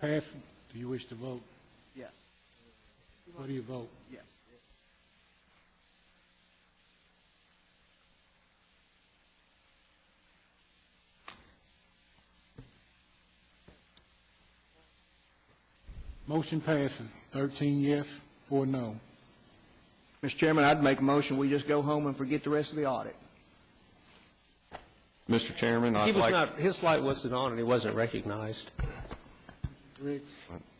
Pass. Do you wish to vote? Yes. What do you vote? Yes. Motion passes. 13 yes, 4 no. Mr. Chairman, I'd make a motion we just go home and forget the rest of the audit. Mr. Chairman, His light wasn't on and he wasn't recognized. Riggs?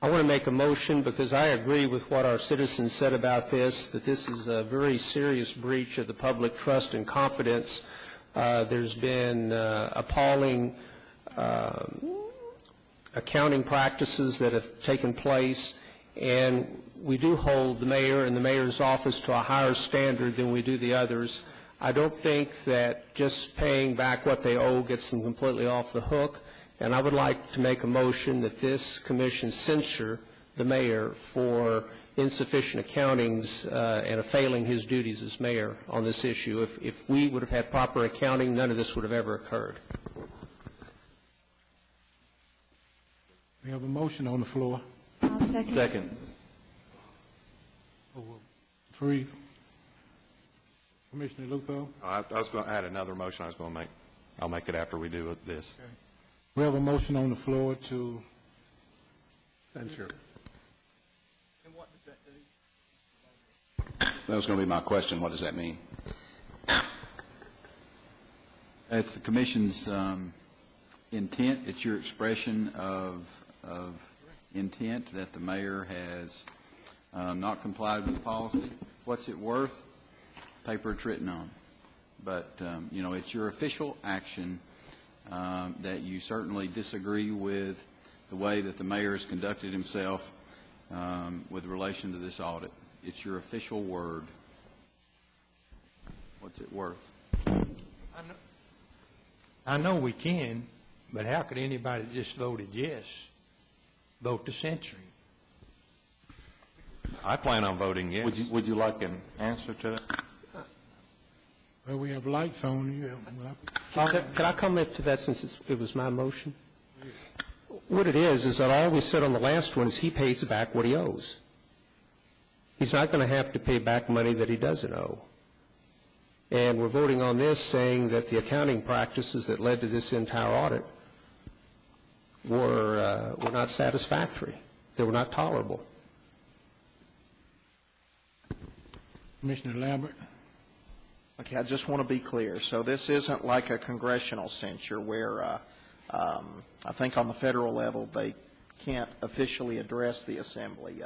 I want to make a motion because I agree with what our citizens said about this, that this is a very serious breach of the public trust and confidence. There's been appalling accounting practices that have taken place, and we do hold the mayor and the mayor's office to a higher standard than we do the others. I don't think that just paying back what they owe gets them completely off the hook, and I would like to make a motion that this commission censure the mayor for insufficient accountings and failing his duties as mayor on this issue. If we would have had proper accounting, none of this would have ever occurred. We have a motion on the floor. I'll second. Second. Freeze. Commissioner Lutho. I was going to add another motion I was going to make. I'll make it after we do this. Okay. We have a motion on the floor to Censure. And what does that do? That was going to be my question. What does that mean? It's the commission's intent. It's your expression of intent that the mayor has not complied with the policy. What's it worth? Paper it's written on. But, it's your official action that you certainly disagree with the way that the mayor has conducted himself with relation to this audit. It's your official word. What's it worth? I know we can, but how could anybody that just voted yes vote to censure him? I plan on voting yes. Would you like an answer to that? well, we have lights on. Can I comment to that since it was my motion? What it is that all we said on the last one is he pays back what he owes. He's not going to have to pay back money that he doesn't owe. And we're voting on this saying that the accounting practices that led to this entire audit were not satisfactory. They were not tolerable. Commissioner Lambert. Okay, I just want to be clear. So this isn't like a congressional censure where I think on the federal level they can't officially address the assembly.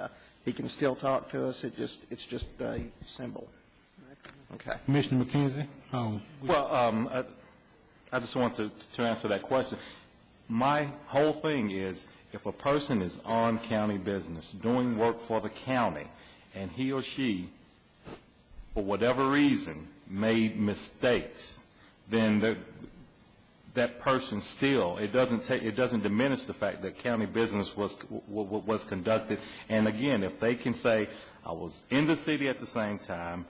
He can still talk to us. It's just a symbol. Okay. Commissioner McKenzie. I just want to answer that question. My whole thing is if a person is on county business, doing work for the county, and he or she, for whatever reason, made mistakes, then that person still, it doesn't diminish the fact that county business was conducted. And again, if they can say, I was in the city at the same time,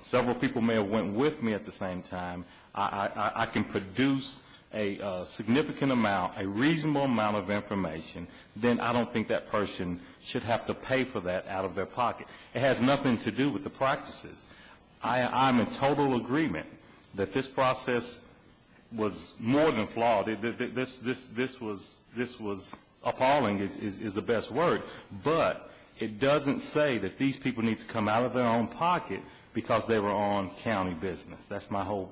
several people may have went with me at the same time, I can produce a significant amount, a reasonable amount of information, then I don't think that person should have to pay for that out of their pocket. It has nothing to do with the practices. I'm in total agreement that this process was more than flawed. This was appalling is the best word, but it doesn't say that these people need to come out of their own pocket because they were on county business. That's my whole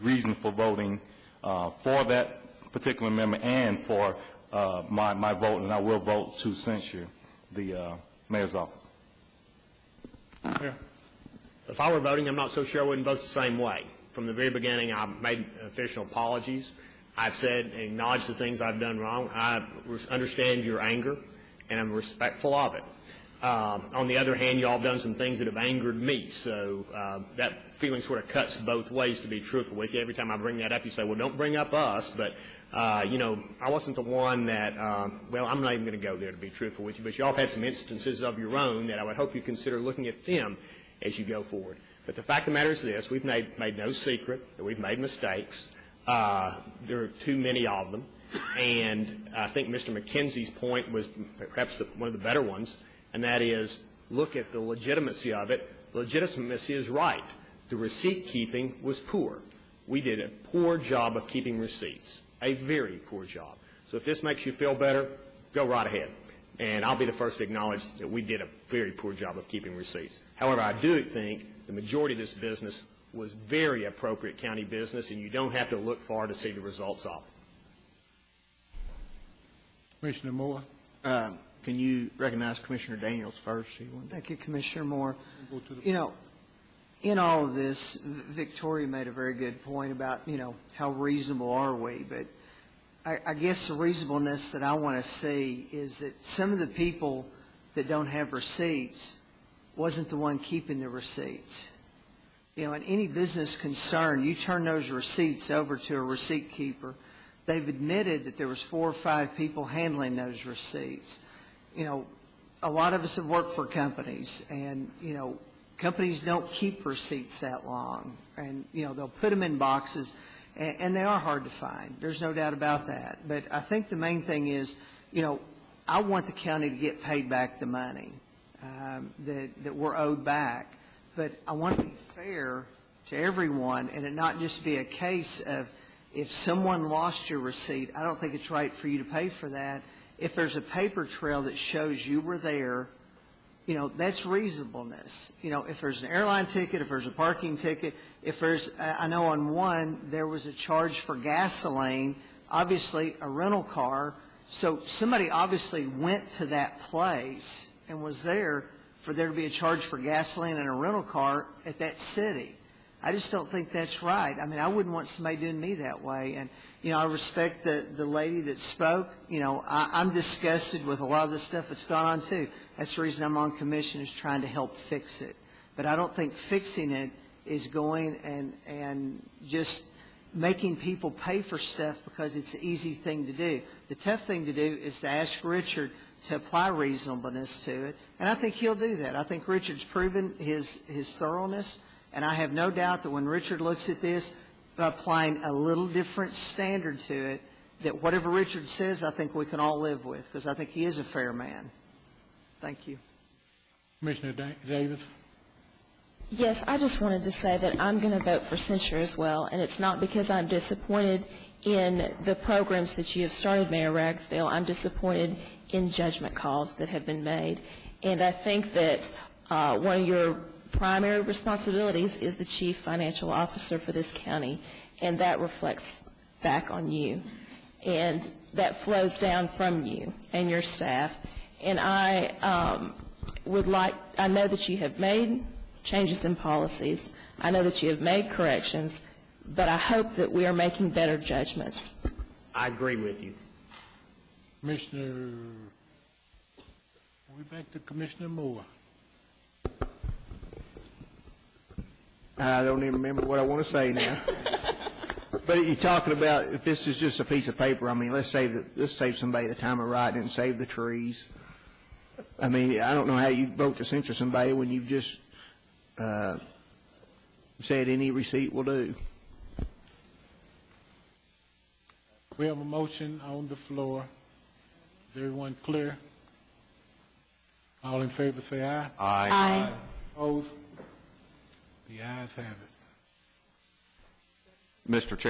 reason for voting for that particular amendment and for my vote, and I will vote to censure the mayor's office. Yeah. If I were voting, I'm not so sure I wouldn't vote the same way. From the very beginning, I made official apologies. I've said and acknowledged the things I've done wrong. I understand your anger, and I'm respectful of it. On the other hand, you all have done some things that have angered me, so that feeling sort of cuts both ways, to be truthful with you. Every time I bring that up, you say, well, don't bring up us, but, I wasn't the one that, I'm not even going to go there, to be truthful with you, but you all have had some instances of your own that I would hope you consider looking at them as you go forward. But the fact of the matter is this: we've made no secret that we've made mistakes. There are too many of them. And I think Mr. McKenzie's point was perhaps one of the better ones, and that is look at the legitimacy of it. The legitimacy is right. The receipt keeping was poor. We did a poor job of keeping receipts, a very poor job. So if this makes you feel better, go right ahead. And I'll be the first to acknowledge that we did a very poor job of keeping receipts. However, I do think the majority of this business was very appropriate county business, and you don't have to look far to see the results of it. Commissioner Moore. Can you recognize Commissioner Daniels first? Thank you, Commissioner Moore. You know, in all of this, Victoria made a very good point about, how reasonable are we, but I guess the reasonableness that I want to see is that some of the people that don't have receipts wasn't the one keeping the receipts. In any business concern, you turn those receipts over to a receipt keeper. They've admitted that there was 4 or 5 people handling those receipts. A lot of us have worked for companies, and, companies don't keep receipts that long. And, they'll put them in boxes, and they are hard to find. There's no doubt about that. But I think the main thing is, I want the county to get paid back the money that we're owed back. But I want to be fair to everyone, and it not just be a case of if someone lost your receipt, I don't think it's right for you to pay for that. If there's a paper trail that shows you were there, that's reasonableness. If there's an airline ticket, if there's a parking ticket, if there's, I know on one, there was a charge for gasoline, obviously a rental car. So somebody obviously went to that place and was there for there to be a charge for gasoline and a rental car at that city. I just don't think that's right. I mean, I wouldn't want somebody doing me that way. And, I respect the lady that spoke. I'm disgusted with a lot of the stuff that's gone on, too. That's the reason I'm on commission, is trying to help fix it. But I don't think fixing it is going and just making people pay for stuff because it's an easy thing to do. The tough thing to do is to ask Richard to apply reasonableness to it, and I think he'll do that. I think Richard's proven his thoroughness, and I have no doubt that when Richard looks at this, applying a little different standard to it, that whatever Richard says, I think we can all live with, because I think he is a fair man. Thank you. Commissioner Davis. Yes, I just wanted to say that I'm going to vote for censure as well, and it's not because I'm disappointed in the programs that you have started, Mayor Ragsdale. I'm disappointed in judgment calls that have been made, and I think that one of your primary responsibilities is the chief financial officer for this county, and that reflects back on you, and that flows down from you and your staff. And I know that you have made changes in policies. I know that you have made corrections, but I hope that we are making better judgments. I agree with you. Commissioner, we're back to Commissioner Moore. I don't even remember what I want to say now. But you're talking about if this is just a piece of paper. I mean, let's save somebody the time of writing and save the trees. I mean, I don't know how you vote to censure somebody when you've just said any receipt will do. We have a motion on the floor. Is everyone clear? All in favor say aye. Aye. Opposed? The ayes have it. Mr. Chairman.